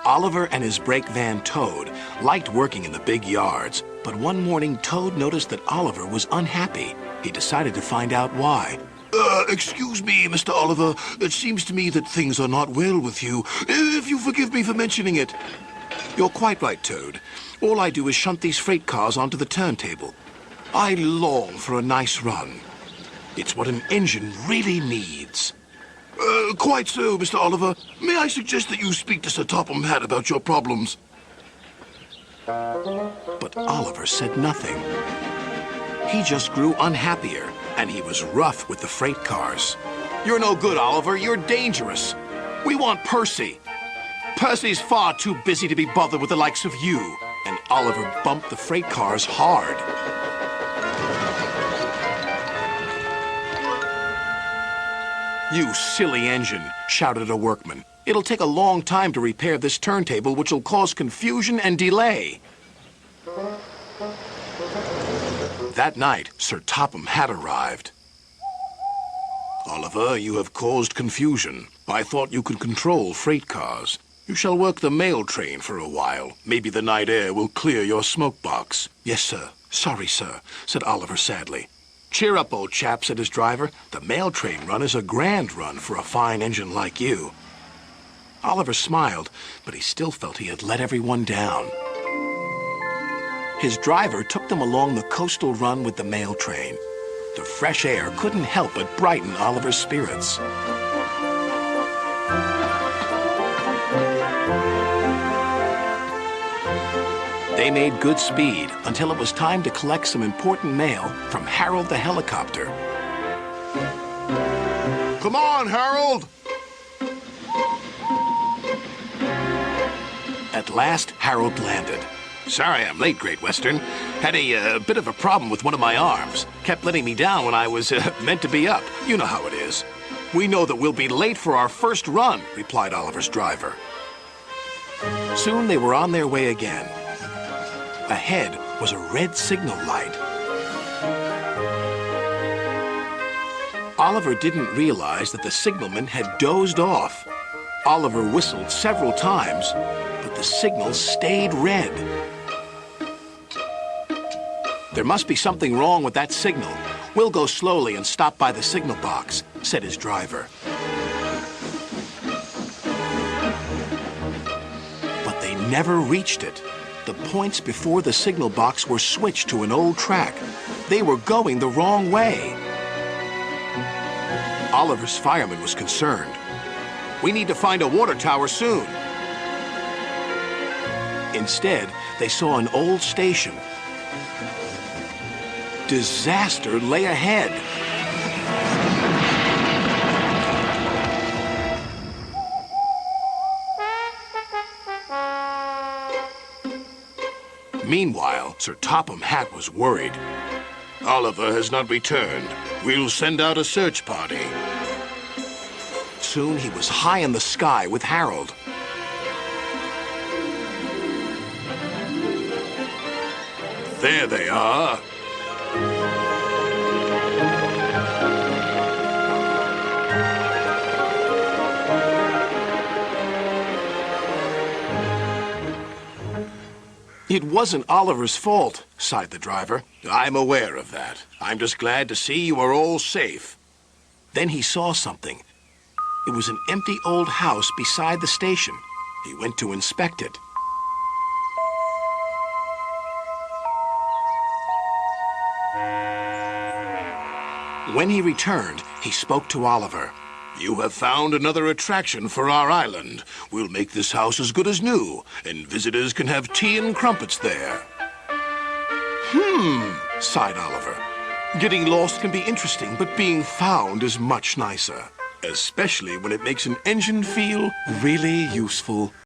Oliver and his brake van Toad liked working in the big yards, but one morning Toad noticed that Oliver was unhappy. He decided to find out why. Excuse me, Mr. Oliver. It seems to me that things are not well with you, if you forgive me for mentioning it. You're quite right, Toad. All I do is shunt these freight cars onto the turntable. I long for a nice run. It's what an engine really needs. Quite so, Mr. Oliver. May I suggest that you speak to Sir Topham Hatt about your problems? But Oliver said nothing. He just grew unhappier, and he was rough with the freight cars. You're no good, Oliver. You're dangerous. We want Percy. Percy's far too busy to be bothered with the likes of you. And Oliver bumped the freight cars hard. You silly engine, shouted a workman. It'll take a long time to repair this turntable, which will cause confusion and delay. That night, Sir Topham Hatt arrived. Oliver, you have caused confusion. I thought you could control freight cars. You shall work the mail train for a while. Maybe the night air will clear your smoke box. Yes, sir. Sorry, sir, said Oliver sadly. Cheer up, old chap, said his driver. The mail train run is a grand run for a fine engine like you. Oliver smiled, but he still felt he had let everyone down. His driver took them along the coastal run with the mail train. The fresh air couldn't help but brighten Oliver's spirits. They made good speed until it was time to collect some important mail from Harold the helicopter. Come on, Harold! At last, Harold landed. Sorry I'm late, Great Western. Had a bit of a problem with one of my arms. Kept letting me down when I was meant to be up. You know how it is. We know that we'll be late for our first run, replied Oliver's driver. Soon they were on their way again. Ahead was a red signal light. Oliver didn't realize that the signalman had dozed off. Oliver whistled several times, but the signal stayed red. There must be something wrong with that signal. We'll go slowly and stop by the signal box, said his driver. But they never reached it. The points before the signal box were switched to an old track. They were going the wrong way. Oliver's fireman was concerned. We need to find a water tower soon. Instead, they saw an old station. Disaster lay ahead. Meanwhile, Sir Topham Hatt was worried. Oliver has not returned. We'll send out a search party. Soon he was high in the sky with Harold. There they are. It wasn't Oliver's fault, sighed the driver. I'm aware of that. I'm just glad to see you are all safe. Then he saw something. It was an empty old house beside the station. He went to inspect it. When he returned, he spoke to Oliver. You have found another attraction for our island. We'll make this house as good as new, and visitors can have tea and crumpets there. Sighed Oliver. Getting lost can be interesting, but being found is much nicer. Especially when it makes an engine feel really useful.